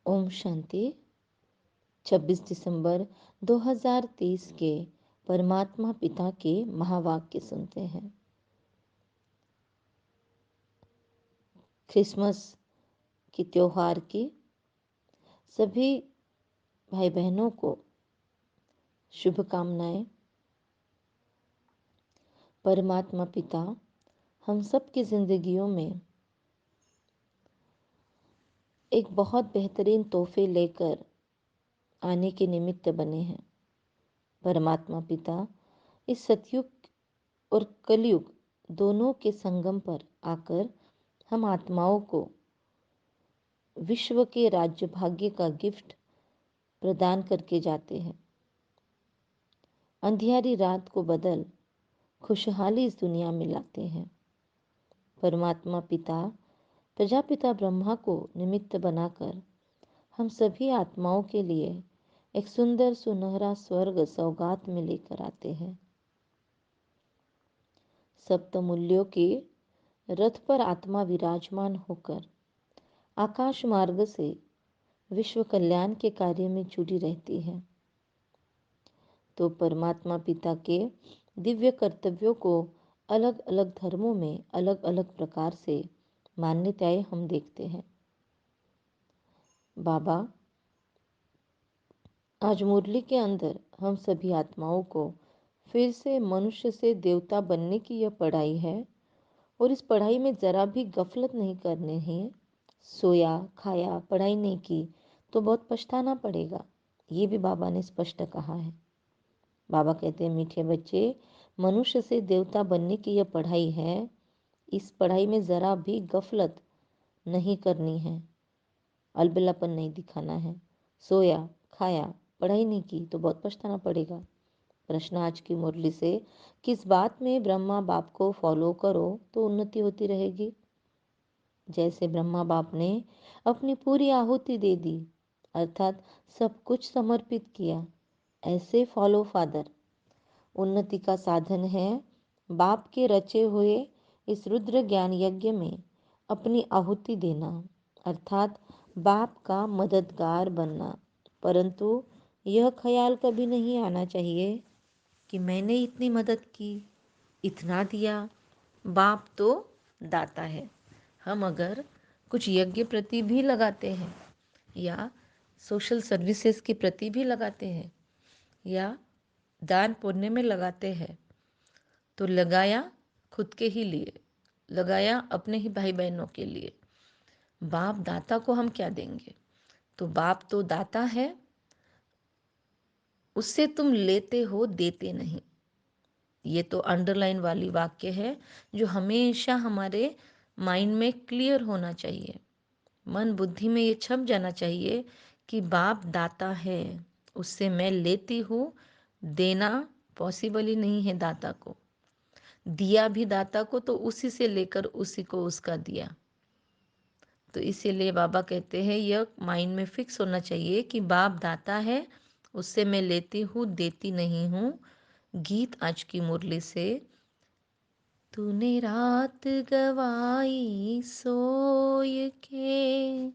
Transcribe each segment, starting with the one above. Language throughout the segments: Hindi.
ओम शांति। 26 दिसंबर 2023 के परमात्मा पिता के महावाक्य सुनते हैं। क्रिसमस के त्योहार की सभी भाई बहनों को शुभकामनाएं। परमात्मा पिता हम सब की जिंदगियों में एक बहुत बेहतरीन तोहफे लेकर आने के निमित्त बने हैं। परमात्मा पिता इस सतयुग और कलयुग दोनों के संगम पर आकर हम आत्माओं को विश्व के राज्य भाग्य का गिफ्ट प्रदान करके जाते हैं। अंधियारी रात को बदल खुशहाली इस दुनिया में लाते हैं। परमात्मा पिता प्रजापिता ब्रह्मा को निमित्त बनाकर हम सभी आत्माओं के लिए एक सुंदर सुनहरा स्वर्ग सौगात में लेकर आते हैं। सप्तमूल्यों के रथ पर आत्मा विराजमान होकर आकाश मार्ग से विश्व कल्याण के कार्य में जुड़ी रहती है। तो परमात्मा पिता के दिव्य कर्तव्यों को अलग अलग धर्मों में अलग अलग प्रकार से मान्यताएं हम देखते हैं। बाबा आज मुरली के अंदर हम सभी आत्माओं को फिर से मनुष्य से देवता बनने की यह पढ़ाई है और इस पढ़ाई में ज़रा भी गफलत नहीं करनी है। सोया खाया पढ़ाई नहीं की तो बहुत पछताना पड़ेगा, ये भी बाबा ने स्पष्ट कहा है। बाबा कहते हैं, मीठे बच्चे, मनुष्य से देवता बनने की यह पढ़ाई है। इस पढ़ाई में ज़रा भी गफलत नहीं करनी है, अलबेलापन नहीं दिखाना है। सोया खाया पढ़ाई नहीं की तो बहुत पछताना पड़ेगा। प्रश्न आज की मुरली से, किस बात में ब्रह्मा बाप को फॉलो करो तो उन्नति होती रहेगी। जैसे ब्रह्मा बाप ने अपनी पूरी आहुति दे दी, अर्थात सब कुछ समर्पित किया, ऐसे फॉलो फादर उन्नति का साधन है। बाप के रचे हुए इस रुद्र ज्ञान यज्ञ में अपनी आहुति देना, अर्थात बाप का मददगार बनना। परंतु यह ख्याल कभी नहीं आना चाहिए कि मैंने इतनी मदद की, इतना दिया। बाप तो दाता है। हम अगर कुछ यज्ञ प्रति भी लगाते हैं या सोशल सर्विसेज के प्रति भी लगाते हैं या दान पुण्य में लगाते हैं तो लगाया खुद के ही लिए, लगाया अपने ही भाई बहनों के लिए। बाप दाता को हम क्या देंगे। तो बाप तो दाता है, उससे तुम लेते हो, देते नहीं। ये तो अंडरलाइन वाली वाक्य है जो हमेशा हमारे माइंड में क्लियर होना चाहिए, मन बुद्धि में ये छप जाना चाहिए कि बाप दाता है, उससे मैं लेती हूँ। देना पॉसिबल ही नहीं है दाता को। दिया भी दाता को तो उसी से लेकर उसी को उसका दिया। तो इसीलिए बाबा कहते हैं यह माइंड में फिक्स होना चाहिए कि बाप दाता है, उससे मैं लेती हूँ, देती नहीं हूँ। गीत आज की मुरली से, तूने रात गवाई सोय के,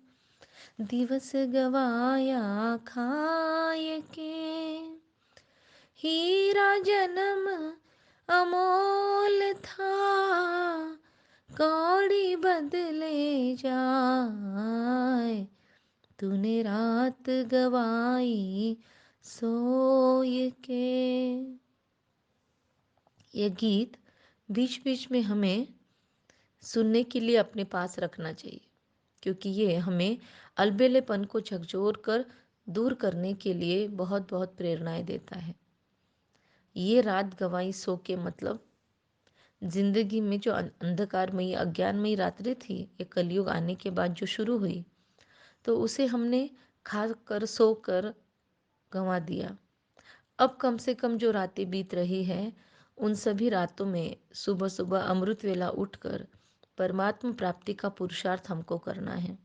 दिवस गवाया खाय के, हीरा जन्म अमोल था, कौड़ी बदले जाए, तूने रात गवाई सोय के। यह गीत बीच बीच में हमें सुनने के लिए अपने पास रखना चाहिए, क्योंकि ये हमें अलबेलेपन को झकझोर कर दूर करने के लिए बहुत बहुत प्रेरणाएं देता है। ये रात गवाई सो के मतलब जिंदगी में जो अंधकारमयी अज्ञानमयी रात्रि थी, ये कलयुग आने के बाद जो शुरू हुई, तो उसे हमने खा कर सो कर गंवा दिया। अब कम से कम जो रातें बीत रही हैं, उन सभी रातों में सुबह सुबह अमृत वेला उठकर परमात्मा प्राप्ति का पुरुषार्थ हमको करना है।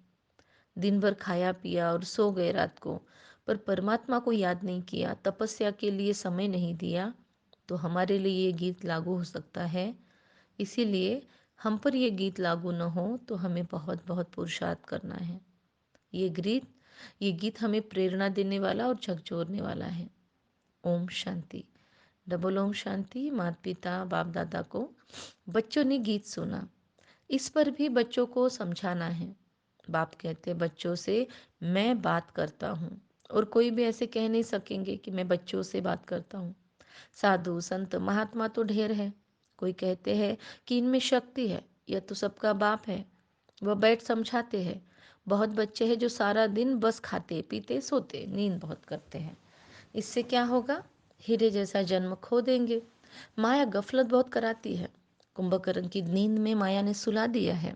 दिन भर खाया पिया और सो गए रात को, पर परमात्मा को याद नहीं किया, तपस्या के लिए समय नहीं दिया, तो हमारे लिए ये गीत लागू हो सकता है। इसीलिए हम पर ये गीत लागू न हो तो हमें बहुत बहुत पुरुषार्थ करना है। ये गीत ये गीत हमें प्रेरणा देने वाला और झकझोरने वाला है। ओम शांति। डबल ओम शांति। माता पिता बाप दादा को बच्चों ने गीत सुना, इस पर भी बच्चों को समझाना है। बाप कहते बच्चों से मैं बात करता हूँ, और कोई भी ऐसे कह नहीं सकेंगे कि मैं बच्चों से बात करता हूँ। साधु संत महात्मा तो ढेर है। कोई कहते हैं कि इनमें शक्ति है, यह तो सबका बाप है, वह बैठ समझाते हैं। बहुत बच्चे हैं जो सारा दिन बस खाते पीते सोते, नींद बहुत करते हैं। इससे क्या होगा? हीरे जैसा जन्म खो देंगे। माया गफलत बहुत कराती है। कुंभकर्ण की नींद में माया ने सुला दिया है।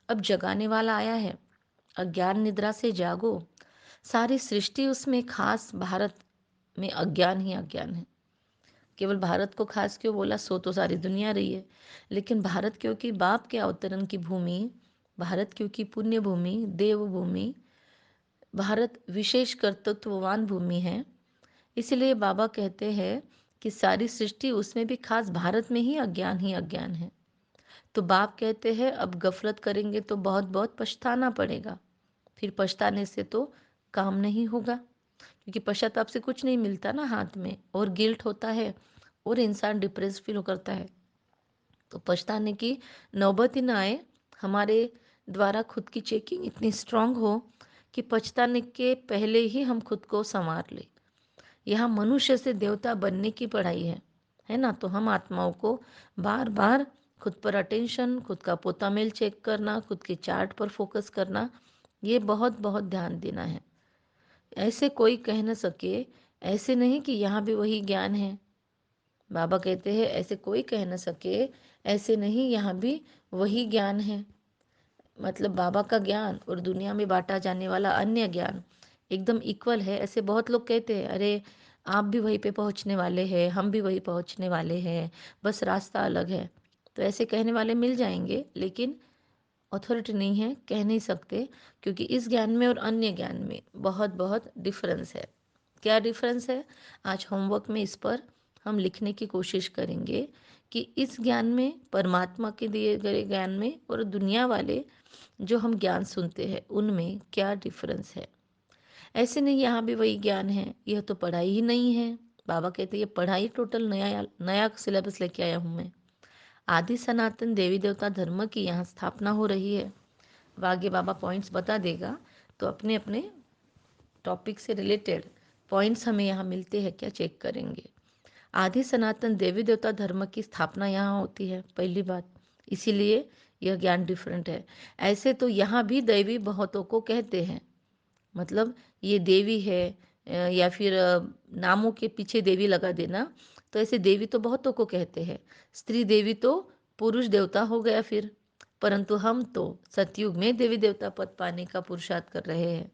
अब जगाने वाला आया है। अज्ञान निद्रा से जागो। सारी सृष्टि उसमें, खास भारत में अज्ञान ही अज्ञान है। केवल भारत को खास क्यों बोला? सो तो सारी दुनिया रही है, लेकिन भारत क्योंकि बाप के अवतरण की भूमि, भारत क्योंकि पुण्य भूमि, देव भूमि, भारत विशेष कर्तृत्ववान भूमि है। इसलिए बाबा कहते हैं कि सारी सृष्टि उसमें भी, खास भारत में ही अज्ञान है। तो बाप कहते हैं अब गफलत करेंगे तो बहुत बहुत पछताना पड़ेगा। फिर पछताने से तो काम नहीं होगा, क्योंकि पश्चाताप से कुछ नहीं मिलता ना हाथ में, और गिल्ट होता है और इंसान डिप्रेस फील करता है। तो पछताने की नौबत ही ना आए। हमारे द्वारा खुद की चेकिंग इतनी स्ट्रांग हो कि पछताने के पहले ही हम खुद को संवार लें। यहाँ मनुष्य से देवता बनने की पढ़ाई है ना? तो हम आत्माओं को बार बार खुद पर अटेंशन, खुद का पोता मेल चेक करना, खुद के चार्ट पर फोकस करना, ये बहुत बहुत ध्यान देना है। ऐसे कोई कह न सके, ऐसे नहीं कि यहाँ भी वही ज्ञान है। बाबा कहते हैं ऐसे कोई कह न सके, ऐसे नहीं यहाँ भी वही ज्ञान है। मतलब बाबा का ज्ञान और दुनिया में बांटा जाने वाला अन्य ज्ञान एकदम इक्वल है। ऐसे बहुत लोग कहते हैं अरे आप भी वहीं पे पहुंचने वाले हैं, हम भी वहीं पहुंचने वाले हैं, बस रास्ता अलग है। तो ऐसे कहने वाले मिल जाएंगे, लेकिन अथॉरिटी नहीं है, कह नहीं सकते, क्योंकि इस ज्ञान में और अन्य ज्ञान में बहुत बहुत डिफरेंस है। क्या डिफरेंस है? आज होमवर्क में इस पर हम लिखने की कोशिश करेंगे कि इस ज्ञान में, परमात्मा के दिए गए ज्ञान में, और दुनिया वाले जो हम ज्ञान सुनते हैं उनमें क्या डिफरेंस है। ऐसे नहीं यहाँ भी वही ज्ञान है, यह तो पढ़ाई ही नहीं है। बाबा कहते हैं ये पढ़ाई टोटल नया नया सिलेबस लेके आया हूँ मैं। आदि सनातन देवी देवता धर्म की यहाँ स्थापना हो रही है। अब आगे बाबा पॉइंट्स बता देगा, तो अपने अपने टॉपिक से रिलेटेड पॉइंट्स हमें यहाँ मिलते हैं क्या, चेक करेंगे। आदि सनातन देवी देवता धर्म की स्थापना यहाँ होती है, पहली बात। इसीलिए यह ज्ञान डिफरेंट है। ऐसे तो यहाँ भी दैवी बहुतों को कहते हैं, मतलब ये देवी है, या फिर नामों के पीछे देवी लगा देना। तो ऐसे देवी तो बहुतों को कहते हैं, स्त्री देवी तो पुरुष देवता हो गया फिर। परंतु हम तो सतयुग में देवी देवता पद पाने का पुरुषार्थ कर रहे हैं।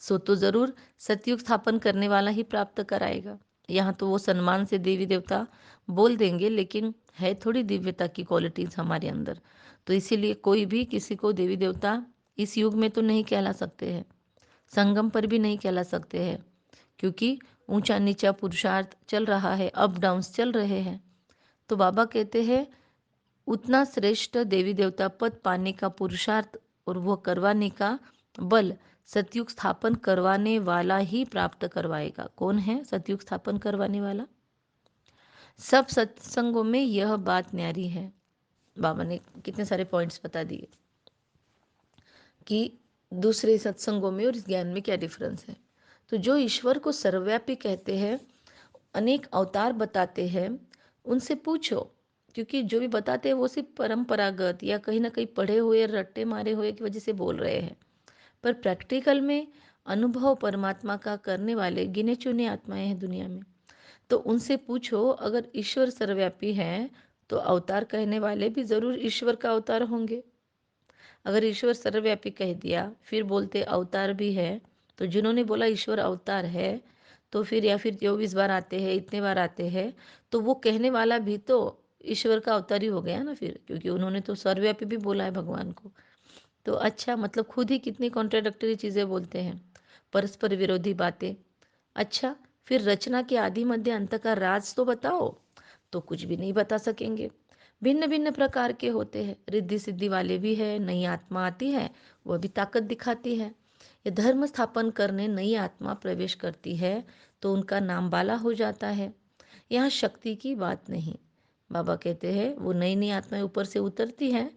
सो तो जरूर सतयुग स्थापन करने वाला ही प्राप्त कराएगा। यहाँ तो वो सम्मान से देवी देवता बोल देंगे, लेकिन है थोड़ी दिव्यता की क्वालिटीज हमारे अंदर। तो इसीलिए कोई भी किसी को देवी देवता इस युग में तो नहीं कहला सकते हैं, संगम पर भी नहीं कहला सकते हैं, क्योंकि ऊंचा नीचा पुरुषार्थ चल रहा है, अप डाउन्स चल रहे हैं। तो बाबा कहते हैं उतना श्रेष्ठ देवी देवता पद पाने का पुरुषार्थ और वह करवाने का बल सतयुग स्थापन करवाने वाला ही प्राप्त करवाएगा। कौन है सतयुग स्थापन करवाने वाला? सब सत्संगों में यह बात न्यारी है। बाबा ने कितने सारे पॉइंट्स बता दिए कि दूसरे सत्संगों में और इस ज्ञान में क्या डिफरेंस है। तो जो ईश्वर को सर्वव्यापी कहते हैं, अनेक अवतार बताते हैं, उनसे पूछो, क्योंकि जो भी बताते हैं वो सिर्फ परंपरागत या कहीं ना कहीं पढ़े हुए रट्टे मारे हुए की वजह से बोल रहे हैं। पर प्रैक्टिकल में अनुभव परमात्मा का करने वाले गिने चुने आत्माएं हैं दुनिया में। तो उनसे पूछो, अगर ईश्वर सर्वव्यापी है तो अवतार कहने वाले भी जरूर ईश्वर का अवतार होंगे। अगर ईश्वर सर्वव्यापी कह दिया फिर बोलते अवतार भी है, तो जिन्होंने बोला ईश्वर अवतार है, तो फिर या फिर 24 बार आते हैं, इतने बार आते हैं, तो वो कहने वाला भी तो ईश्वर का अवतार ही हो गया ना फिर, क्योंकि उन्होंने तो सर्वव्यापी भी बोला है भगवान को। तो अच्छा, मतलब खुद ही कितनी कॉन्ट्राडिक्टरी चीज़ें बोलते हैं, परस्पर विरोधी बातें। अच्छा, फिर रचना के आदि मध्य अंत का राज तो बताओ, तो कुछ भी नहीं बता सकेंगे। भिन्न भिन्न प्रकार के होते हैं, रिद्धि सिद्धि वाले भी है, नई आत्मा आती है वह भी ताकत दिखाती है। ये धर्म स्थापन करने नई आत्मा प्रवेश करती है तो उनका नाम बाला हो जाता है। यहाँ शक्ति की बात नहीं। बाबा कहते हैं वो नई नई आत्माएं ऊपर से उतरती हैं,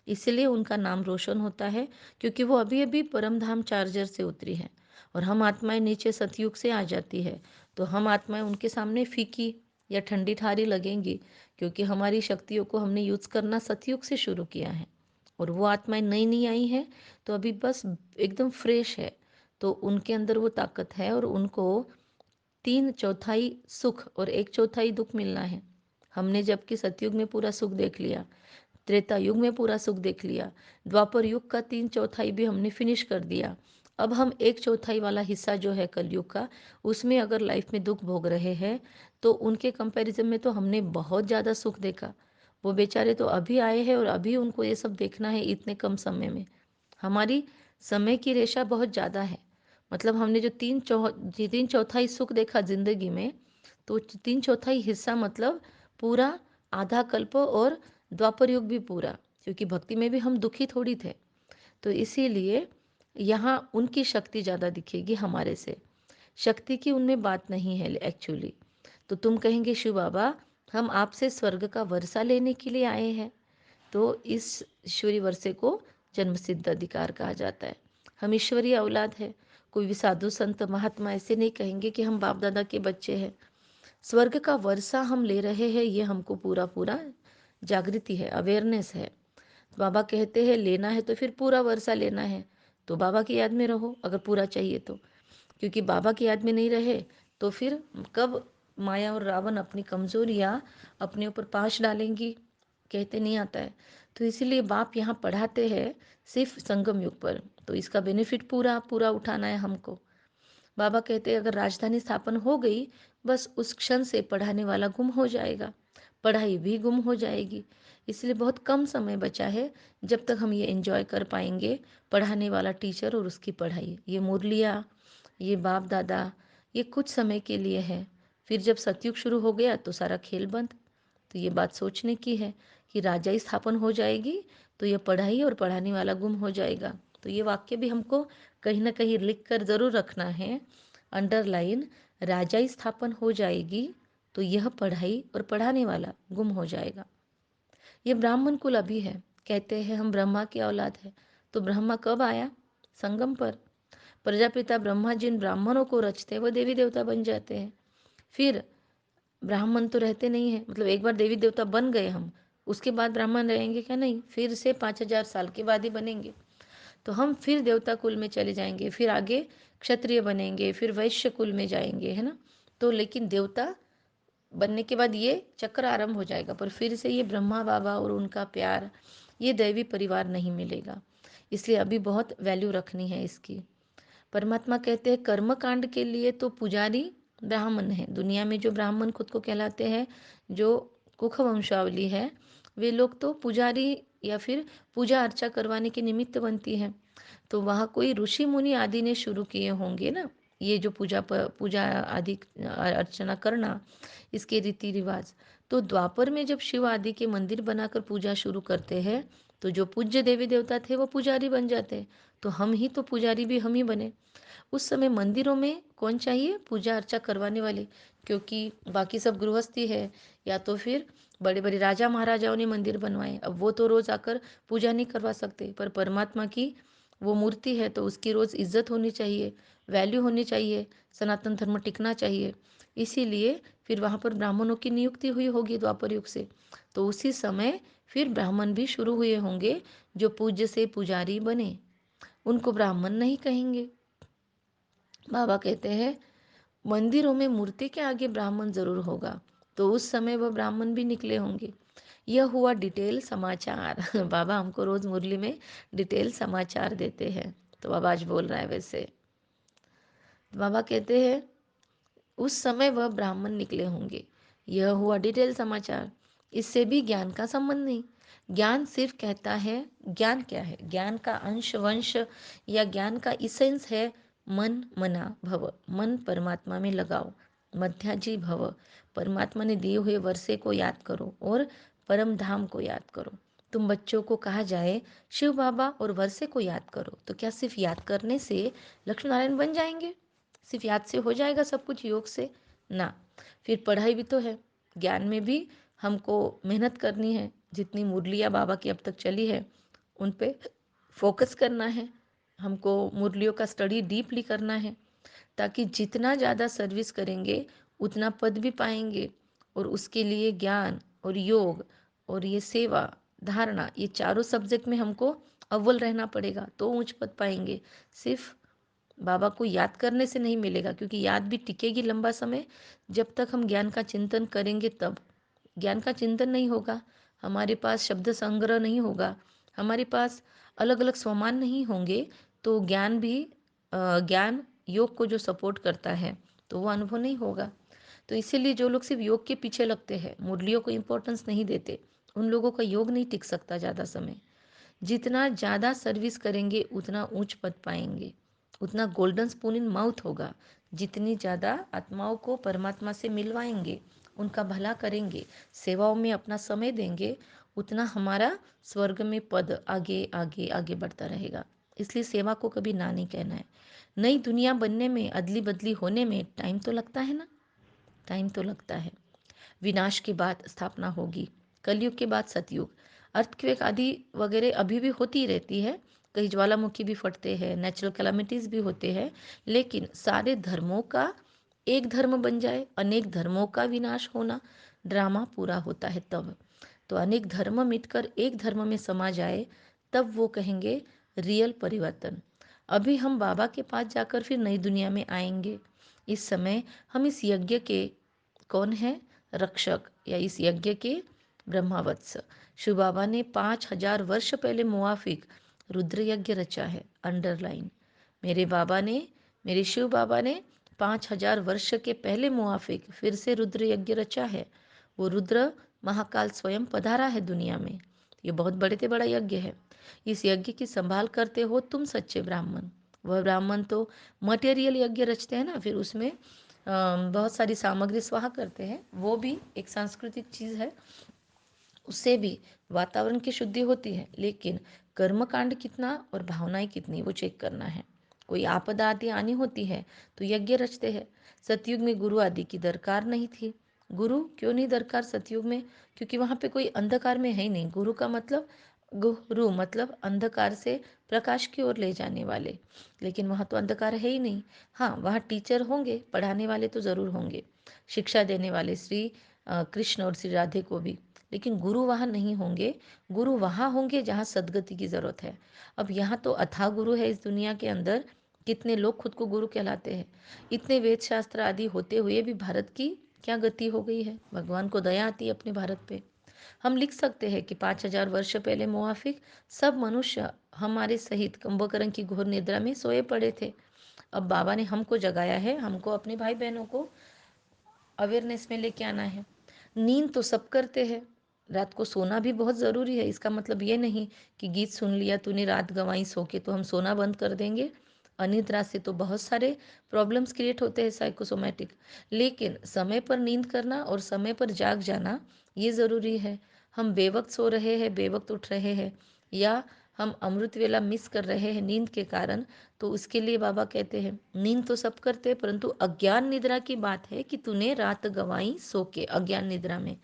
इसलिए उनका नाम रोशन होता है, क्योंकि वो अभी अभी परमधाम चार्जर से उतरी हैं। और हम आत्माएं नीचे सतयुग से आ जाती है, तो हम आत्माएं उनके सामने फीकी या ठंडी ठारी लगेंगी, क्योंकि हमारी शक्तियों को हमने यूज़ करना सतयुग से शुरू किया है। और वो आत्माएं नई नई आई हैं, तो अभी बस एकदम फ्रेश है, तो उनके अंदर वो ताकत है और उनको 3/4 सुख और 1/4 दुख मिलना है। हमने जबकि सतयुग में पूरा सुख देख लिया, त्रेता युग में पूरा सुख देख लिया, द्वापर युग का 3/4 भी हमने फिनिश कर दिया। अब हम 1/4 वाला हिस्सा जो है कलयुग का, उसमें अगर लाइफ में दुख भोग रहे हैं, तो उनके कंपैरिजन में तो हमने बहुत ज़्यादा सुख देखा। वो बेचारे तो अभी आए हैं और अभी उनको ये सब देखना है इतने कम समय में। हमारी समय की रेशा बहुत ज़्यादा है। मतलब हमने जो 3/4 सुख देखा जिंदगी में, तो 3/4 हिस्सा मतलब पूरा आधा कल्प और द्वापर युग भी पूरा, क्योंकि भक्ति में भी हम दुखी थोड़ी थे। तो इसीलिए यहाँ उनकी शक्ति ज़्यादा दिखेगी हमारे से। शक्ति की उनमें बात नहीं है एक्चुअली। तो तुम कहेंगे शिव बाबा, हम आपसे स्वर्ग का वर्षा लेने के लिए आए हैं। तो इस ईश्वरीय वर्षे को जन्म सिद्ध अधिकार कहा जाता है। हम ईश्वरीय औलाद है। कोई भी साधु संत महात्मा ऐसे नहीं कहेंगे कि हम बाप दादा के बच्चे हैं। स्वर्ग का वर्षा हम ले रहे हैं, ये हमको पूरा पूरा जागृति है, अवेयरनेस है। बाबा कहते हैं लेना है तो फिर पूरा वर्षा लेना है, तो बाबा की याद में रहो अगर पूरा चाहिए तो। क्योंकि बाबा की याद में नहीं रहे तो फिर कब माया और रावण अपनी कमजोरियाँ अपने ऊपर पाश डालेंगी, कहते नहीं आता है। तो इसीलिए बाप यहाँ पढ़ाते हैं सिर्फ संगम युग पर, तो इसका बेनिफिट पूरा पूरा उठाना है हमको। बाबा कहते हैं अगर राजधानी स्थापन हो गई, बस उस क्षण से पढ़ाने वाला गुम हो जाएगा, पढ़ाई भी गुम हो जाएगी। इसलिए बहुत कम समय बचा है जब तक हम ये एंजॉय कर पाएंगे, पढ़ाने वाला टीचर और उसकी पढ़ाई। ये मुरलिया, ये बाप दादा, ये कुछ समय के लिए है। फिर जब सतयुग शुरू हो गया तो सारा खेल बंद। तो ये बात सोचने की है कि राजाई स्थापन हो जाएगी तो ये पढ़ाई और पढ़ाने वाला गुम हो जाएगा। तो ये वाक्य भी हमको कहीं ना कहीं लिख कर ज़रूर रखना है, अंडरलाइन। राजाई स्थापन हो जाएगी तो यह पढ़ाई और पढ़ाने वाला गुम हो जाएगा। ये ब्राह्मण कुल अभी है, कहते हैं हम ब्रह्मा की औलाद है। तो ब्रह्मा कब आया? संगम पर। प्रजापिता ब्रह्मा जिन ब्राह्मणों को रचते हैं वो देवी देवता बन जाते हैं। फिर ब्राह्मण तो रहते नहीं है, मतलब एक बार देवी देवता बन गए हम, उसके बाद ब्राह्मण रहेंगे क्या? नहीं, फिर से 5,000 साल के बाद ही बनेंगे। तो हम फिर देवता कुल में चले जाएंगे, फिर आगे क्षत्रिय बनेंगे, फिर वैश्य कुल में जाएंगे, है ना। तो लेकिन देवता बनने के बाद ये चक्र आरंभ हो जाएगा, पर फिर से ये ब्रह्मा बाबा और उनका प्यार, ये दैवी परिवार नहीं मिलेगा। इसलिए अभी बहुत वैल्यू रखनी है इसकी। परमात्मा कहते हैं कर्म कांड के लिए तो पुजारी ब्राह्मण है। दुनिया में जो ब्राह्मण खुद को कहलाते हैं, जो कुख वंशावली है, वे लोग तो पुजारी या फिर पूजा अर्चा करवाने के निमित्त बनती है। तो वहाँ कोई ऋषि मुनि आदि ने शुरू किए होंगे ना, ये जो पूजा आदि अर्चना करना, इसके रीति रिवाज। तो द्वापर में जब शिव आदि के मंदिर बनाकर पूजा शुरू करते हैं, तो जो पूज्य देवी देवता थे वो पुजारी बन जाते हैं। तो हम ही तो पुजारी भी हम ही बने। उस समय मंदिरों में कौन चाहिए? पूजा अर्चा करवाने वाले, क्योंकि बाकी सब गृहस्थी है, या तो फिर बड़े बड़े राजा महाराजाओं ने मंदिर बनवाए। अब वो तो रोज आकर पूजा नहीं करवा सकते, पर परमात्मा की वो मूर्ति है तो उसकी रोज इज्जत होनी चाहिए, वैल्यू होनी चाहिए, सनातन धर्म टिकना चाहिए। इसीलिए फिर वहाँ पर ब्राह्मणों की नियुक्ति हुई होगी द्वापर युग से। तो उसी समय फिर ब्राह्मण भी शुरू हुए होंगे, जो पूज्य से पुजारी बने, उनको ब्राह्मण नहीं कहेंगे। बाबा कहते हैं मंदिरों में मूर्ति के आगे ब्राह्मण जरूर होगा, तो उस समय वह ब्राह्मण भी निकले होंगे। यह हुआ डिटेल समाचार। बाबा हमको रोज मुरली में डिटेल समाचार देते हैं, तो बाबा आज बोल रहा है वैसे। बाबा कहते हैं उस समय वह ब्राह्मण निकले होंगे। यह हुआ डिटेल समाचार। इससे भी ज्ञान का संबंध नहीं। ज्ञान सिर्फ कहता है, ज्ञान क्या है? ज्ञान का अंश वंश या ज्ञान का इसेंस है मन मना भव। मन परमात्मा में लगाओ, मध्याजी भव, परमात्मा ने दिए हुए वर्षे को याद करो और परम धाम को याद करो। तुम बच्चों को कहा जाए शिव बाबा और वर्षे को याद करो, तो क्या सिर्फ याद करने से लक्ष्मी नारायण बन जाएंगे? सिर्फ याद से हो जाएगा सब कुछ योग से? ना। फिर पढ़ाई भी तो है, ज्ञान में भी हमको मेहनत करनी है। जितनी मुरलियाँ बाबा की अब तक चली है उन पे फोकस करना है, हमको मुरलियों का स्टडी डीपली करना है, ताकि जितना ज़्यादा सर्विस करेंगे उतना पद भी पाएंगे। और उसके लिए ज्ञान और योग और ये सेवा धारणा, ये चारों सब्जेक्ट में हमको अव्वल रहना पड़ेगा, तो उच्च पद पाएंगे। सिर्फ बाबा को याद करने से नहीं मिलेगा, क्योंकि याद भी टिकेगी लंबा समय जब तक हम ज्ञान का चिंतन करेंगे तब। ज्ञान का चिंतन नहीं होगा, हमारे पास शब्द संग्रह नहीं होगा, हमारे पास अलग अलग स्वमान नहीं होंगे, तो ज्ञान भी ज्ञान योग को जो सपोर्ट करता है तो वो अनुभव नहीं होगा। तो इसीलिए जो लोग सिर्फ योग के पीछे लगते हैं, मुरलियों को इम्पोर्टेंस नहीं देते, उन लोगों का योग नहीं टिक सकता ज़्यादा समय। जितना ज़्यादा सर्विस करेंगे उतना उच्च पद पाएंगे, उतना गोल्डन स्पून इन माउथ होगा। जितनी ज़्यादा आत्माओं को परमात्मा से मिलवाएंगे, उनका भला करेंगे, सेवाओं में अपना समय देंगे, उतना हमारा स्वर्ग में पद आगे आगे आगे बढ़ता रहेगा। इसलिए सेवा को कभी ना नहीं कहना है। नई दुनिया बनने में, अदली बदली होने में टाइम तो लगता है ना, टाइम तो लगता है। विनाश के बाद स्थापना होगी, कलयुग के बाद सतयुग। अर्थक्वेक आदि वगैरह अभी भी होती रहती है, कई ज्वालामुखी भी फटते हैं, नेचुरल कैलामिटीज़ भी होते हैं, लेकिन सारे धर्मों का एक धर्म बन जाए, अनेक धर्मों का विनाश होना ड्रामा पूरा होता है तब। तो अनेक धर्म मिटकर एक धर्म में समा जाए, तब वो कहेंगे रियल परिवर्तन। अभी हम बाबा के पास जाकर फिर नई दुनिया में आएंगे। इस समय हम इस यज्ञ के कौन है रक्षक, या इस यज्ञ के ब्रह्मावत्स। शिव बाबा ने 5000 वर्ष पहले मुआफिक रुद्र यज्ञ रचा है, अंडरलाइन। मेरे बाबा ने, मेरे शिव बाबा ने 5000 वर्ष के पहले मुआफिक फिर से रुद्र यज्ञ रचा है। वो रुद्र महाकाल स्वयं पधारा है दुनिया में। ये बहुत बड़े से बड़ा यज्ञ है। इस यज्ञ की संभाल करते हो तुम सच्चे ब्राह्मण। वह ब्राह्मण तो मटेरियल यज्ञ रचते हैं ना, फिर उसमें बहुत सारी सामग्री स्वाहा करते हैं, वो भी एक सांस्कृतिक चीज़ है, उससे भी वातावरण की शुद्धि होती है। लेकिन कर्मकांड कितना और भावनाएं कितनी, वो चेक करना है। कोई आपदा आदि आनी होती है तो यज्ञ रचते हैं। सतयुग में गुरु आदि की दरकार नहीं थी। गुरु क्यों नहीं दरकार सतयुग में? क्योंकि वहाँ पे कोई अंधकार में है ही नहीं। गुरु का मतलब, गुरु मतलब अंधकार से प्रकाश की ओर ले जाने वाले। लेकिन वहाँ तो अंधकार है ही नहीं। हाँ, वहाँ टीचर होंगे, पढ़ाने वाले तो ज़रूर होंगे, शिक्षा देने वाले, श्री कृष्ण और श्री राधे को भी। लेकिन गुरु वहाँ नहीं होंगे। गुरु वहाँ होंगे जहाँ सदगति की ज़रूरत है। अब यहाँ तो अथाह गुरु है इस दुनिया के अंदर, कितने लोग खुद को गुरु कहलाते हैं। इतने वेद शास्त्र आदि होते हुए भी भारत की क्या गति हो गई है? भगवान को दया आती है अपने भारत पे। हम लिख सकते हैं कि 5000 वर्ष पहले मुआफिक सब मनुष्य हमारे सहित कुंभकर्ण की घोर निद्रा में सोए पड़े थे। अब बाबा ने हमको जगाया है, हमको अपने भाई बहनों को अवेयरनेस में लेके आना है। नींद तो सब करते हैं, रात को सोना भी बहुत ज़रूरी है। इसका मतलब ये नहीं कि गीत सुन लिया तूने रात गंवाई सो के तो हम सोना बंद कर देंगे। अनिद्रा से तो बहुत सारे प्रॉब्लम्स क्रिएट होते हैं साइकोसोमैटिक। लेकिन समय पर नींद करना और समय पर जाग जाना ये ज़रूरी है। हम बेवक्त सो रहे हैं, बेवक्त उठ रहे हैं, या हम अमृत वेला मिस कर रहे हैं नींद के कारण, तो उसके लिए बाबा कहते हैं नींद तो सब करते हैं, परंतु अज्ञान निद्रा की बात है कि तूने रात गंवाई सो के, अज्ञान निद्रा में।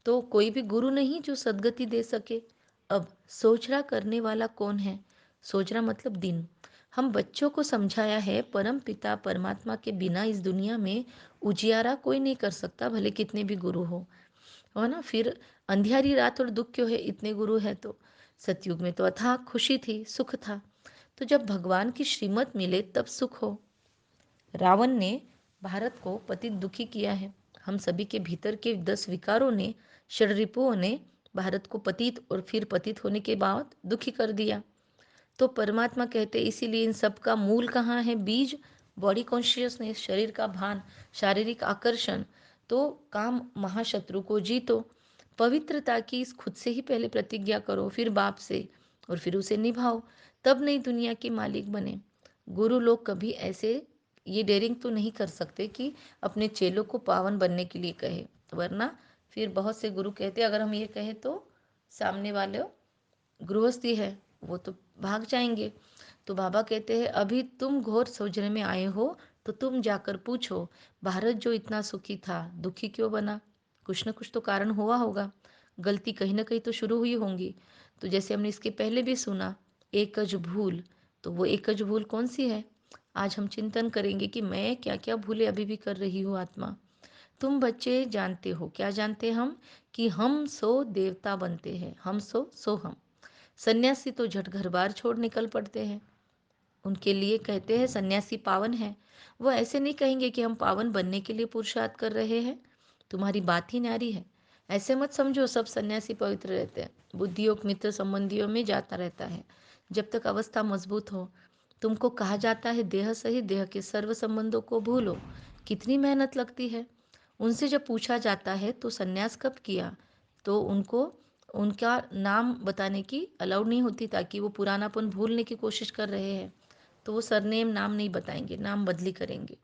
तो कोई भी गुरु नहीं जो सदगति दे सके। अब सोचना करने वाला कौन है? सोचना मतलब दिन। हम बच्चों को समझाया है परम पिता परमात्मा के बिना इस दुनिया में उजियारा कोई नहीं कर सकता, भले कितने भी गुरु हो ना। फिर अंधियारी रात और दुख क्यों है? इतने गुरु है तो। सतयुग में तो अथाह खुशी थी, सुख था। तो जब भगवान की श्रीमत मिले तब सुख हो। रावण ने भारत को पतित दुखी किया है। हम सभी के भीतर के 10 विकारों ने, षड्रिपुओं ने भारत को पतित और फिर पतित होने के बाद दुखी कर दिया। तो परमात्मा कहते इसीलिए इन सब का मूल कहाँ है? बीज बॉडी कॉन्शियसनेस, शरीर का भान, शारीरिक आकर्षण। तो काम महाशत्रु को जीतो। पवित्रता की इस खुद से ही पहले प्रतिज्ञा करो, फिर बाप से, और फिर उसे निभाओ, तब नई दुनिया के मालिक बने। गुरु लोग कभी ऐसे ये डेयरिंग तो नहीं कर सकते कि अपने चेलों को पावन बनने के लिए कहे, वरना फिर बहुत से गुरु कहते अगर हम ये कहें तो सामने वाले गृहस्थी है वो तो भाग जाएंगे। तो बाबा कहते हैं अभी तुम घोर सोचने में आए हो तो तुम जाकर पूछो भारत जो इतना सुखी था दुखी क्यों बना। कुछ न कुछ तो कारण हुआ होगा, गलती कहीं ना कहीं तो शुरू हुई होंगी। तो जैसे हमने इसके पहले भी सुना एकज भूल, तो वो एकज भूल कौन सी है? आज हम चिंतन करेंगे कि मैं क्या क्या भूले अभी भी कर रही हूँ आत्मा। तुम बच्चे जानते हो, क्या जानते हैं हम? कि हम सो देवता बनते हैं, हम सो हम। सन्यासी तो झट घर बार छोड़ निकल पड़ते हैं, उनके लिए कहते हैं सन्यासी पावन है। वो ऐसे नहीं कहेंगे कि हम पावन बनने के लिए पुरुषार्थ कर रहे हैं, तुम्हारी बात ही न्यारी है। ऐसे मत समझो सब सन्यासी पवित्र रहते हैं, बुद्धियोग मित्र संबंधियों में जाता रहता है जब तक अवस्था मजबूत हो। तुमको कहा जाता है देह सहित देह के सर्व संबंधों को भूलो, कितनी मेहनत लगती है। उनसे जब पूछा जाता है तो सन्यास कब किया, तो उनको उनका नाम बताने की अलाउड नहीं होती, ताकि वो पुरानापन भूलने की कोशिश कर रहे हैं। तो वो सरनेम नाम नहीं बताएंगे, नाम बदली करेंगे।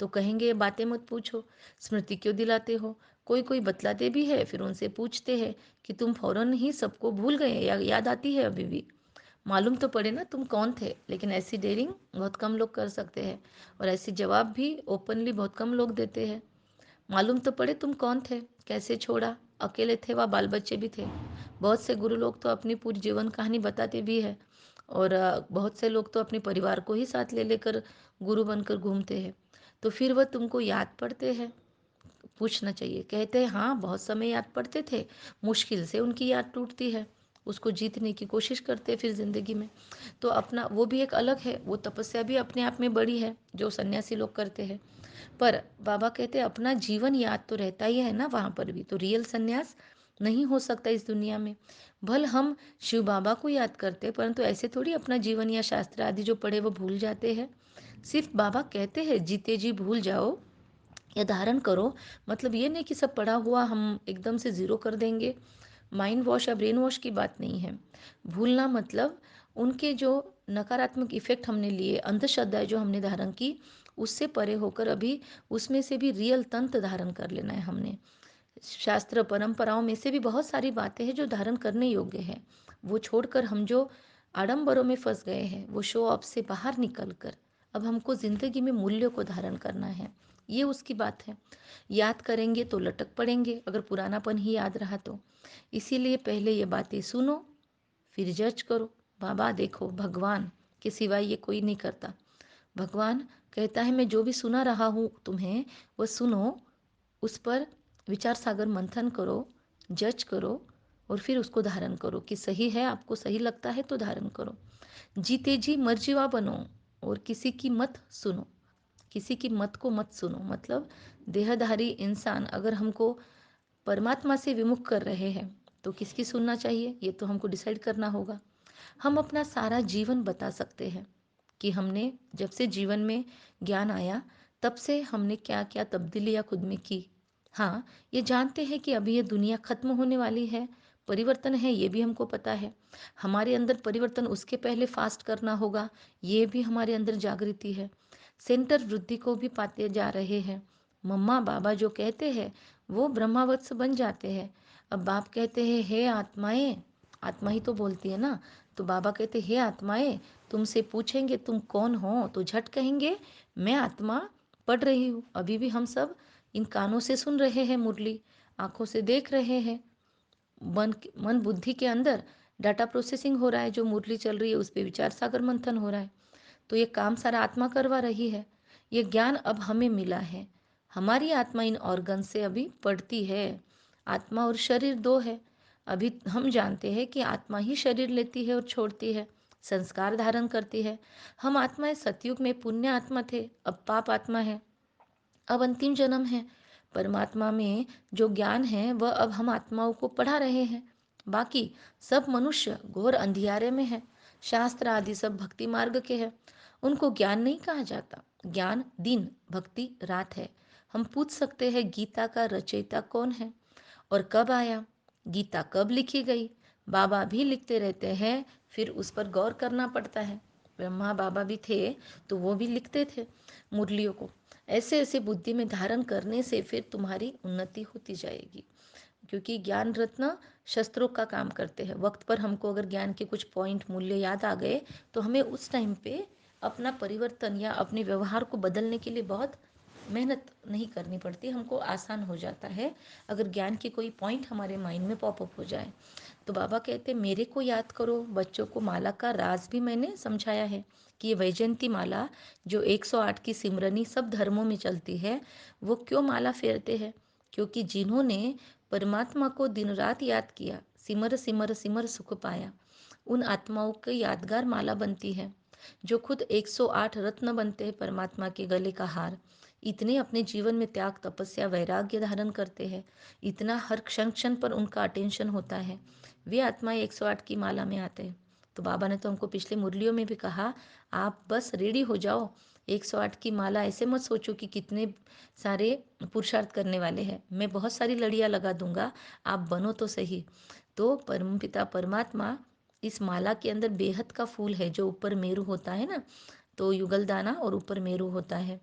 तो कहेंगे ये बातें मत पूछो, स्मृति क्यों दिलाते हो। कोई कोई बतलाते भी है, फिर उनसे पूछते हैं कि तुम फौरन ही सबको भूल गए या याद आती है अभी भी? मालूम तो पड़े ना तुम कौन थे। लेकिन ऐसी डेयरिंग बहुत कम लोग कर सकते हैं, और ऐसी जवाब भी ओपनली बहुत कम लोग देते हैं। मालूम तो पड़े तुम कौन थे, कैसे छोड़ा, अकेले थे व बाल बच्चे भी थे। बहुत से गुरु लोग तो अपनी पूरी जीवन कहानी बताते भी है, और बहुत से लोग तो अपने परिवार को ही साथ ले लेकर गुरु बनकर घूमते हैं। तो फिर वह तुमको याद पड़ते हैं? पूछना चाहिए। कहते हैं हाँ बहुत समय याद पड़ते थे, मुश्किल से उनकी याद टूटती है, उसको जीतने की कोशिश करते हैं फिर ज़िंदगी में। तो अपना वो भी एक अलग है, वो तपस्या भी अपने आप में बड़ी है जो सन्यासी लोग करते हैं। पर बाबा कहते हैं अपना जीवन याद तो रहता ही है ना वहाँ पर भी, तो रियल सन्यास नहीं हो सकता इस दुनिया में। भल हम शिव बाबा को याद करते, परंतु ऐसे थोड़ी अपना जीवन या शास्त्र आदि जो पढ़े वो भूल जाते हैं। सिर्फ बाबा कहते हैं जीते जी भूल जाओ या धारण करो, मतलब ये नहीं कि सब पढ़ा हुआ हम एकदम से ज़ीरो कर देंगे। माइंड वॉश या ब्रेन वॉश की बात नहीं है। भूलना मतलब उनके जो नकारात्मक इफेक्ट हमने लिए, अंधश्रद्धाएं जो हमने धारण की, उससे परे होकर अभी उसमें से भी रियल तंत्र धारण कर लेना है हमने। शास्त्र परंपराओं में से भी बहुत सारी बातें हैं जो धारण करने योग्य हैं। वो छोड़कर हम जो आडंबरों में फंस गए हैं, वो शो ऑफ से बाहर निकल कर अब हमको ज़िंदगी में मूल्यों को धारण करना है, ये उसकी बात है। याद करेंगे तो लटक पड़ेंगे अगर पुरानापन ही याद रहा तो। इसीलिए पहले ये बातें सुनो, फिर जज करो। बाबा देखो भगवान के सिवाय ये कोई नहीं करता। भगवान कहता है मैं जो भी सुना रहा हूँ तुम्हें, वह सुनो, उस पर विचार सागर मंथन करो, जज करो, और फिर उसको धारण करो कि सही है, आपको सही लगता है तो धारण करो। जीते जी मर्जीवा बनो और किसी की मत सुनो, किसी की मत को मत सुनो। मतलब देहधारी इंसान अगर हमको परमात्मा से विमुख कर रहे हैं तो किसकी सुनना चाहिए, ये तो हमको डिसाइड करना होगा। हम अपना सारा जीवन बता सकते हैं कि हमने जब से जीवन में ज्ञान आया तब से हमने क्या क्या तब्दीलियाँ खुद में की। हाँ, ये जानते हैं कि अभी ये दुनिया खत्म होने वाली है, परिवर्तन है, ये भी हमको पता है। हमारे अंदर परिवर्तन उसके पहले फास्ट करना होगा, ये भी हमारे अंदर जागृति है। सेंटर वृद्धि को भी पाते जा रहे हैं। मम्मा बाबा जो कहते हैं वो ब्रह्मावत्स बन जाते हैं। अब बाप कहते हैं हे आत्माएं, आत्मा ही तो बोलती है ना। तो बाबा कहते हे आत्माएं, तुमसे पूछेंगे तुम कौन हो तो झट कहेंगे मैं आत्मा पढ़ रही हूँ। अभी भी हम सब इन कानों से सुन रहे हैं मुरली, आंखों से देख रहे हैं, मन बुद्धि के अंदर डाटा प्रोसेसिंग हो रहा है, जो मुरली चल रही है उस पर विचार सागर मंथन हो रहा है। तो ये काम सारा आत्मा करवा रही है। ये ज्ञान अब हमें मिला है, हमारी आत्मा इन ऑर्गन से अभी पढ़ती है। आत्मा और शरीर दो है। अभी हम जानते हैं कि आत्मा ही शरीर लेती है और छोड़ती है, संस्कार धारण करती है। हम आत्माएं सतयुग में पुण्य आत्मा थे, अब पाप आत्मा है, अब अंतिम जन्म है। परमात्मा में जो ज्ञान है वह अब हम आत्माओं को पढ़ा रहे हैं। बाकी सब मनुष्य घोर अंधियारे में है। शास्त्र आदि सब भक्ति मार्ग के हैं, उनको ज्ञान नहीं कहा जाता। ज्ञान दिन, भक्ति रात है। हम पूछ सकते हैं गीता का रचयिता कौन है और कब आया, गीता कब लिखी गई। बाबा भी लिखते रहते हैं, फिर उस पर गौर करना पड़ता है। ब्रह्मा बाबा भी थे तो वो भी लिखते थे मुरलियों को। ऐसे ऐसे बुद्धि में धारण करने से फिर तुम्हारी उन्नति होती जाएगी। क्योंकि ज्ञान रत्न शस्त्रों का काम करते हैं। वक्त पर हमको अगर ज्ञान के कुछ पॉइंट मूल्य याद आ गए तो हमें उस टाइम पे अपना परिवर्तन या अपने व्यवहार को बदलने के लिए बहुत मेहनत नहीं करनी पड़ती, हमको आसान हो जाता है अगर ज्ञान के कोई पॉइंट हमारे माइंड में पॉपअप हो जाए। तो बाबा कहते मेरे को याद करो। बच्चों को माला का राज भी मैंने समझाया है कि ये वैजयंती माला जो 108 की सिमरनी सब धर्मों में चलती है, वो क्यों माला फेरते हैं? क्योंकि जिन्होंने परमात्मा को दिन रात याद किया, सिमर सिमर सिमर सुख पाया, उन आत्माओं की यादगार माला बनती है। जो खुद 108 रत्न बनते हैं परमात्मा के गले का हार, इतने अपने जीवन में त्याग तपस्या वैराग्य धारण करते हैं, इतना हर क्षण क्षण पर उनका अटेंशन होता है, वे आत्माएं 108 की माला में आते हैं। तो बाबा ने तो हमको पिछले मुरलियों में भी कहा, आप बस रेडी हो जाओ। 108 की माला ऐसे मत सोचो कि कितने सारे पुरुषार्थ करने वाले हैं, मैं बहुत सारी लड़ियाँ लगा दूंगा, आप बनो तो सही। तो परमपिता परमात्मा इस माला के अंदर बेहद का फूल है, जो ऊपर मेरू होता है ना, तो युगल दाना और ऊपर मेरू होता है,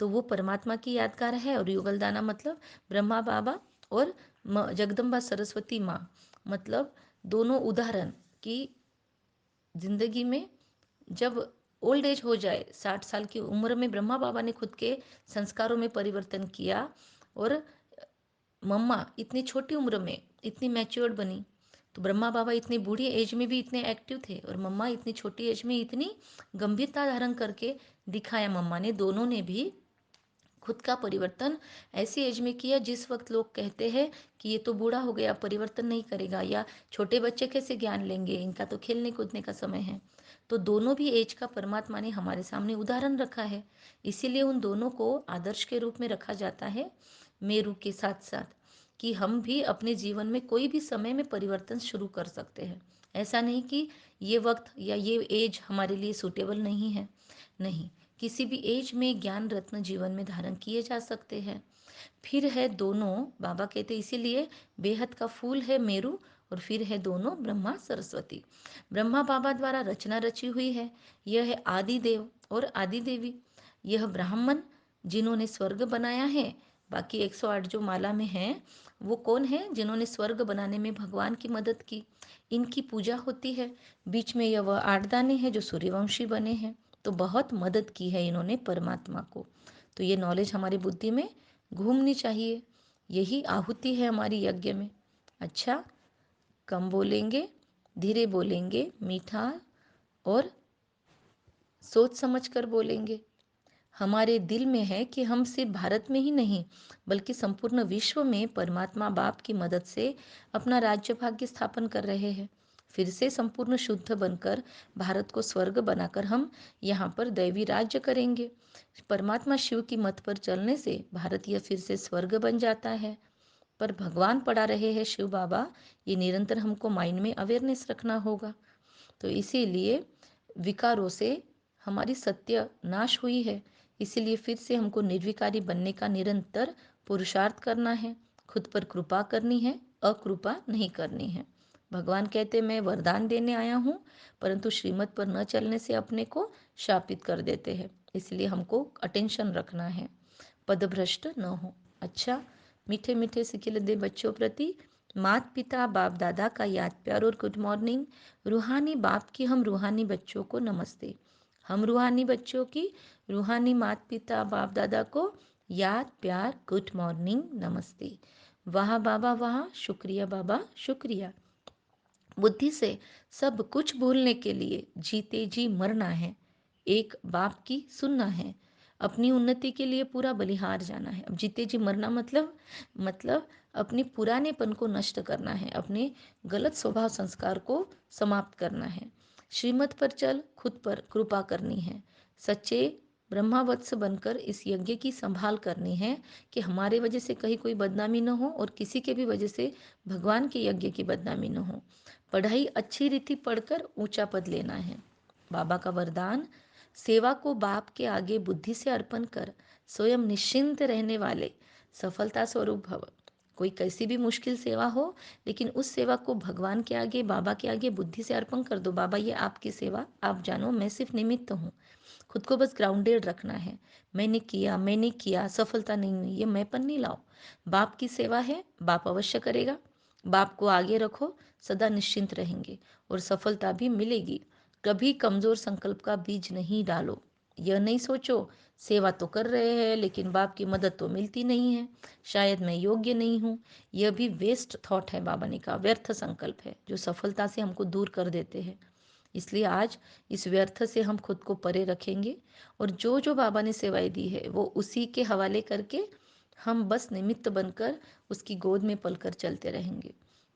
तो वो परमात्मा की यादगार है। और युगल दाना मतलब ब्रह्मा बाबा और जगदम्बा सरस्वती माँ, मतलब दोनों उदाहरण कि जिंदगी में जब ओल्ड एज हो जाए, 60 साल की उम्र में ब्रह्मा बाबा ने खुद के संस्कारों में परिवर्तन किया, और मम्मा इतनी छोटी उम्र में इतनी मैच्योर्ड बनी। तो ब्रह्मा बाबा इतनी बूढ़ी एज में भी इतने एक्टिव थे, और मम्मा इतनी छोटी एज में इतनी गंभीरता धारण करके दिखाया। मम्मा ने, दोनों ने भी खुद का परिवर्तन ऐसी एज में किया जिस वक्त लोग कहते हैं कि ये तो बूढ़ा हो गया, परिवर्तन नहीं करेगा, या छोटे बच्चे कैसे ज्ञान लेंगे, इनका तो खेलने कूदने का समय है। तो दोनों भी एज का परमात्मा ने हमारे सामने उदाहरण रखा है, इसीलिए उन दोनों को आदर्श के रूप में रखा जाता है मेरू के साथ साथ, कि हम भी अपने जीवन में कोई भी समय में परिवर्तन शुरू कर सकते हैं। ऐसा नहीं कि ये वक्त या ये एज हमारे लिए सूटेबल नहीं है, नहीं, किसी भी एज में ज्ञान रत्न जीवन में धारण किए जा सकते हैं। फिर है दोनों, बाबा कहते इसीलिए बेहद का फूल है मेरू, और फिर है दोनों ब्रह्मा सरस्वती। ब्रह्मा बाबा द्वारा रचना रची हुई है, यह है आदि देव और आदि देवी। यह ब्राह्मण जिन्होंने स्वर्ग बनाया है। बाकी 108 जो माला में हैं वो कौन है? जिन्होंने स्वर्ग बनाने में भगवान की मदद की, इनकी पूजा होती है। बीच में यह वह 8 दाने हैं जो सूर्यवंशी बने हैं, तो बहुत मदद की है इन्होंने परमात्मा को। तो ये नॉलेज हमारी बुद्धि में घूमनी चाहिए, यही आहुति है हमारी यज्ञ में। अच्छा, कम बोलेंगे, धीरे बोलेंगे, मीठा और सोच समझ कर बोलेंगे। हमारे दिल में है कि हम सिर्फ भारत में ही नहीं बल्कि संपूर्ण विश्व में परमात्मा बाप की मदद से अपना राज्य भाग्य स्थापन कर रहे हैं। फिर से संपूर्ण शुद्ध बनकर भारत को स्वर्ग बनाकर हम यहाँ पर दैवी राज्य करेंगे। परमात्मा शिव की मत पर चलने से भारत यह फिर से स्वर्ग बन जाता है। पर भगवान पढ़ा रहे हैं शिव बाबा, ये निरंतर हमको माइंड में अवेयरनेस रखना होगा। तो इसीलिए विकारों से हमारी सत्य नाश हुई है, इसीलिए फिर से हमको निर्विकारी बनने का निरंतर पुरुषार्थ करना है, खुद पर कृपा करनी है, अकृपा नहीं करनी है। भगवान कहते मैं वरदान देने आया हूँ, परंतु श्रीमत पर न चलने से अपने को शापित कर देते हैं, इसलिए हमको अटेंशन रखना है, पदभ्रष्ट न हो। अच्छा, मीठे मीठे सिखिल दे बच्चों प्रति माता पिता बाप दादा का याद प्यार और गुड मॉर्निंग। रूहानी बाप की हम रूहानी बच्चों को नमस्ते। हम रूहानी बच्चों की रूहानी माता पिता बाप दादा को याद प्यार गुड मॉर्निंग नमस्ते। वाह बाबा वाह, शुक्रिया बाबा शुक्रिया। बुद्धि से सब कुछ भूलने के लिए जीते जी मरना है, एक बाप की सुनना है, अपनी उन्नति के लिए पूरा बलिहार जाना है। अब जीते जी मरना मतलब अपनी पुरानेपन को नष्ट करना है, अपने गलत स्वभाव संस्कार को समाप्त करना है। श्रीमत पर चल, खुद पर कृपा करनी है, सच्चे ब्रह्मावत्स बनकर इस यज्ञ की संभाल करनी है कि हमारे वजह से कहीं कोई बदनामी न हो और किसी के भी वजह से भगवान के यज्ञ की बदनामी न हो। पढ़ाई अच्छी रीति पढ़कर ऊंचा पद लेना है। बाबा का वरदान, सेवा को बाप के आगे बुद्धि से अर्पण कर स्वयं निश्चिंत रहने वाले सफलता स्वरूप भव। कोई कैसी भी मुश्किल सेवा हो, लेकिन उस सेवा को भगवान के आगे बाबा के आगे बुद्धि से अर्पण कर दो। बाबा ये आपकी सेवा, आप जानो मैं सिर्फ निमित्त हूँ। खुद को बस ग्राउंडेड रखना है, मैंने किया सफलता नहीं हुई, ये मैंपन नहीं लाओ। बाप की सेवा है, बाप अवश्य करेगा। बाप को आगे रखो, सदा निश्चिंत रहेंगे और सफलता भी मिलेगी। कभी कमजोर संकल्प का बीज नहीं डालो। यह नहीं सोचो सेवा तो कर रहे हैं लेकिन बाप की मदद तो मिलती नहीं है, शायद मैं योग्य नहीं हूँ। यह भी वेस्ट थॉट है, बाबा ने कहा व्यर्थ संकल्प है जो सफलता से हमको दूर कर देते हैं। इसलिए आज इस व्यर्थ से हम खुद को परे रखेंगे और जो जो बाबा ने सेवाएं दी है वो उसी के हवाले करके हम बस निमित्त बनकर उसकी गोद में पलकर चलते रहेंगे।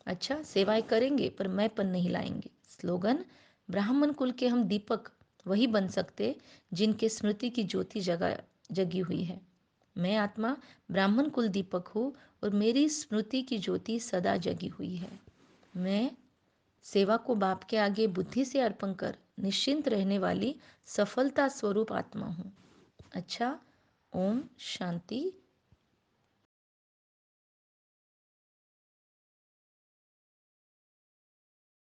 अच्छा, सेवाएं करेंगे पर मैंपन नहीं लाएंगे। स्लोगन, ब्राह्मण कुल के हम दीपक वही बन सकते जिनके स्मृति की ज्योति जगी हुई है। मैं आत्मा ब्राह्मण कुल दीपक हूँ और मेरी स्मृति की ज्योति सदा जगी हुई है। मैं सेवा को बाप के आगे बुद्धि से अर्पण कर निश्चिंत रहने वाली सफलता स्वरूप आत्मा हूँ। अच्छा, ओम शांति।